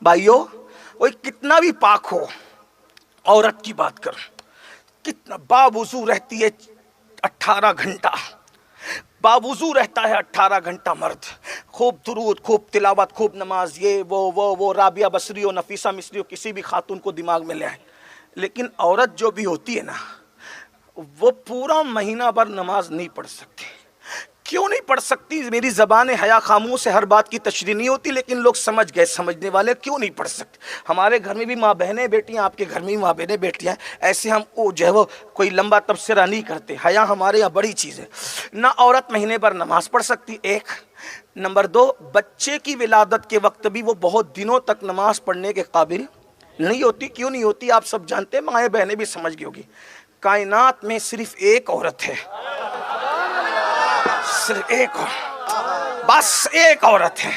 भाइयों, कोई कितना भी पाक हो, औरत की बात कर, कितना बावुजू रहती है 18 घंटा, बावुजू रहता है 18 घंटा मर्द, खूब दुरूद, खूब तिलावत, खूब नमाज, ये वो राबिया बसरी हो, नफीसा मिस्री हो, किसी भी खातून को दिमाग में ले आए। लेकिन औरत जो भी होती है ना, वो पूरा महीना भर नमाज नहीं पढ़ सकती। क्यों नहीं पढ़ सकती? मेरी ज़बान हया खामोश है, हर बात की तशरीह नहीं होती, लेकिन लोग समझ गए, समझने वाले। क्यों नहीं पढ़ सकते? हमारे घर में भी माँ बहनें बेटियाँ, आपके घर में भी माँ बहनें बेटियाँ, ऐसे हम वो जो है वो कोई लंबा तबसरा नहीं करते। हया हमारे यहाँ बड़ी चीज़ है ना। औरत महीने भर नमाज पढ़ सकती, एक। नंबर 2, बच्चे की विलादत के वक्त भी वो बहुत दिनों तक नमाज पढ़ने के काबिल नहीं होती। क्यों नहीं होती? आप सब जानते हैं, माएँ बहनें भी समझ गई होगी। कायनात में सिर्फ एक औरत है, सिर्फ एक, बस एक औरत है।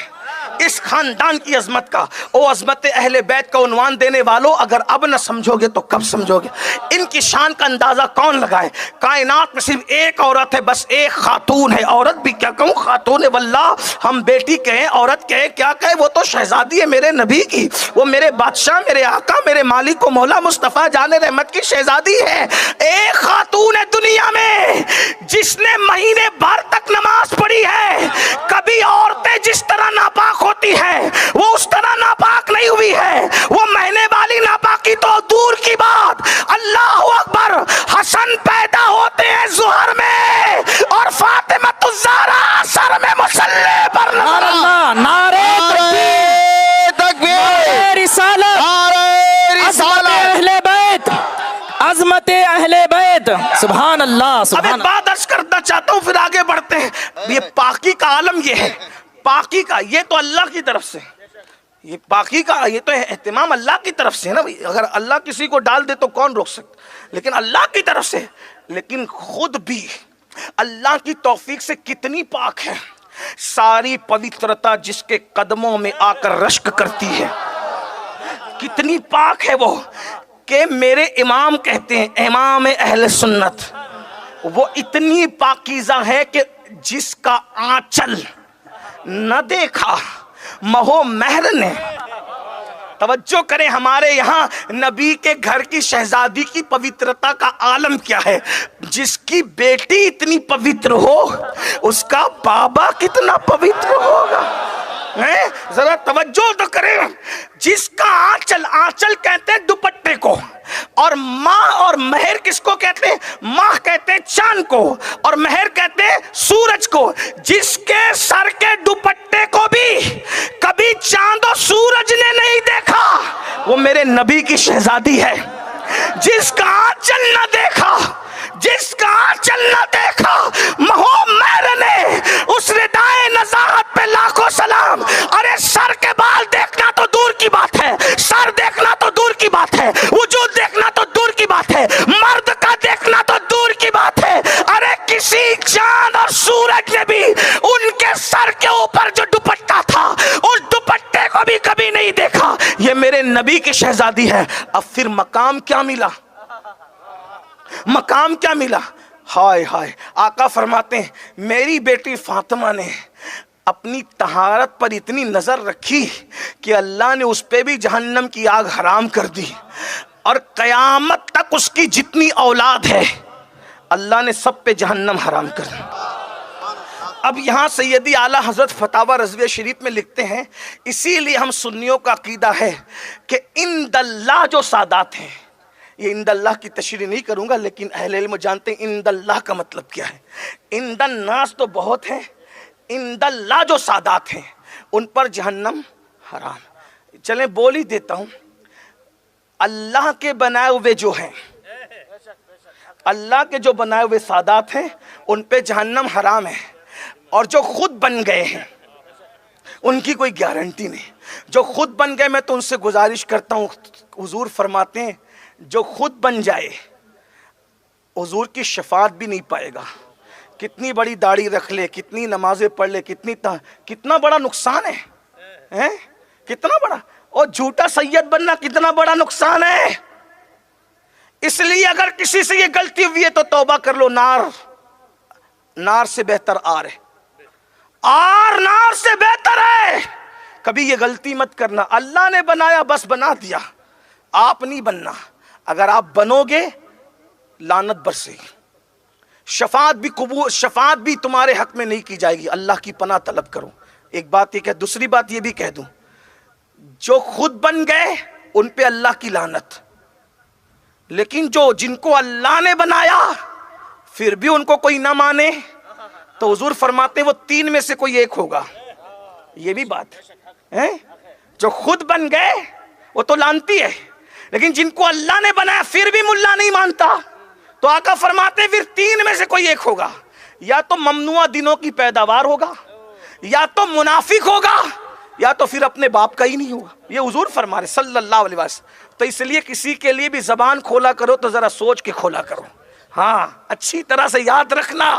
इस खानदान की अजमत का, ओ अजमत अहले बैत का उन्वान देने वालों, अगर अब न समझोगे तो कब समझोगे? इनकी शान का अंदाजा कौन लगाए? कायनात में सिर्फ एक औरत है, बस एक खातून है। औरत भी क्या कहूँ, खातून है। वल्लाह, हम बेटी कहें, औरत कहे, क्या कहे, वो तो शहजादी है मेरे नबी की, वो मेरे बादशाह, मेरे आका, मेरे मालिक को मौला मुस्तफ़ा जाने रहमत की शहजादी है। एक खातून है दुनिया में जिसने महीने भर तक नमाज पढ़ी है। कभी औरतें जिस तरह नापाक होती है, वो उस तरह नापाक नहीं हुई है। वो महीने वाली नापाकी तो दूर की बात, अल्लाह अकबर, हसन पैदा होते हैं ज़ुहर में और फातिमा तुज़्ज़ारा असर में मुसल्ले पर। नारे तकबीर, रिसालत, अहले बैत, अज़मत अहले बैत, सुभान अल्लाह, सुभान। बात अर्ज करना चाहता हूँ, फिर आगे बढ़ते हैं। ये पाकी का आलम ये है, पाकी का, ये तो अल्लाह की तरफ से, ये पाकी का, ये तो एहतिमाम अल्लाह की तरफ से है ना भाई। अगर अल्लाह किसी को डाल दे तो कौन रोक सकता, लेकिन अल्लाह की तरफ से। लेकिन खुद भी अल्लाह की तौफीक से कितनी पाक है। सारी पवित्रता जिसके कदमों में आकर रश्क करती है, कितनी पाक है वो, कि मेरे इमाम कहते हैं, इमाम अहले सुन्नत, वो इतनी पाकीज़ा है कि जिसका आंचल न देखा महो महर ने। तवज्जो करें, हमारे यहाँ नबी के घर की शहजादी की पवित्रता का आलम क्या है। जिसकी बेटी इतनी पवित्र हो, उसका बाबा कितना पवित्र होगा, हैं? जरा तवज्जो तो करें। जिसका आंचल, आंचल कहते हैं दुपट्टे को, और माँ और महर किसको कहते हैं? माँ कहते हैं चांद को, और महर कहते हैं सूरज को। जिसके सर के दुपट्टे को भी कभी चांद और सूरज ने नहीं देखा, वो मेरे नबी की शहजादी है। जिसका आंचल न देखा, जिसका आंचल न देखा महो महर ने, उस रिदाए नज़ाहत पे लाखों सलाम। अरे सर के बाल देखना तो दूर की बात है, सर देखना तो दूर की बात है, वजूद देखना तो दूर की बात है, मर्द का देखना तो दूर की बात है। अरे किसी चांद और सूरज ने भी उनके सर के ऊपर जो दुपट्टा था, उस दुपट्टे को भी कभी नहीं देखा। ये मेरे नबी की शहजादी है। अब फिर मकाम क्या मिला, मकाम क्या मिला? हाय हाय, आका फरमाते हैं, मेरी बेटी फातिमा ने अपनी तहारत पर इतनी नजर रखी कि अल्लाह ने उस पे भी जहन्नम की आग हराम कर दी, और कयामत तक उसकी जितनी औलाद है अल्लाह ने सब पे जहन्नम हराम कर दी। अब यहाँ सैयदी आला हजरत फतावा रज़विया शरीफ में लिखते हैं, इसीलिए हम सुन्नियों का अकीदा है कि इंदल्लाह जो सादात हैं, ये इंदल्लाह की तशरीह नहीं करूँगा, लेकिन अहले इल्म जानते हैं इंदल्लाह का मतलब क्या है। इंदन्नास तो बहुत है, इंदल्लाह जो सादात हैं उन पर जहन्नम हराम। चलें बोल ही देता हूँ, अल्लाह के बनाए हुए जो हैं, अल्लाह के जो बनाए हुए सादात हैं उन पे जहन्नम हराम है, और जो खुद बन गए हैं उनकी कोई गारंटी नहीं। जो खुद बन गए, मैं तो उनसे गुजारिश करता हूँ, हुजूर फरमाते हैं जो खुद बन जाए हुजूर की शफात भी नहीं पाएगा। कितनी बड़ी दाढ़ी रख ले, कितनी नमाजें पढ़ ले, कितना बड़ा नुकसान है, हैं? कितना बड़ा, और झूठा सैयद बनना कितना बड़ा नुकसान है। इसलिए अगर किसी से ये गलती हुई है तो तौबा कर लो। नार से बेहतर आर है, आर नार से बेहतर है। कभी ये गलती मत करना, अल्लाह ने बनाया बस बना दिया, आप नहीं बनना। अगर आप बनोगे लानत बरसेगी, शफात भी तुम्हारे हक में नहीं की जाएगी। अल्लाह की पनाह तलब करो। एक बात ये कह, दूसरी बात ये भी कह दूं, जो खुद बन गए उन पे अल्लाह की लानत, लेकिन जिनको अल्लाह ने बनाया फिर भी उनको कोई ना माने तो हुजूर फरमाते हैं वो 3 में से कोई एक होगा। ये भी बात है, जो खुद बन गए वो तो लानती है, लेकिन जिनको अल्लाह ने बनाया फिर भी मुल्ला नहीं मानता, तो आका फरमाते फिर 3 में से कोई एक होगा। या तो ममनुआ दिनों की पैदावार होगा, या तो मुनाफिक होगा, या तो फिर अपने बाप का ही नहीं होगा। ये हुजूर फरमा रहे सल्लल्लाहु अलैहि वसल्लम। तो इसलिए किसी के लिए भी जबान खोला करो तो जरा सोच के खोला करो। हाँ, अच्छी तरह से याद रखना।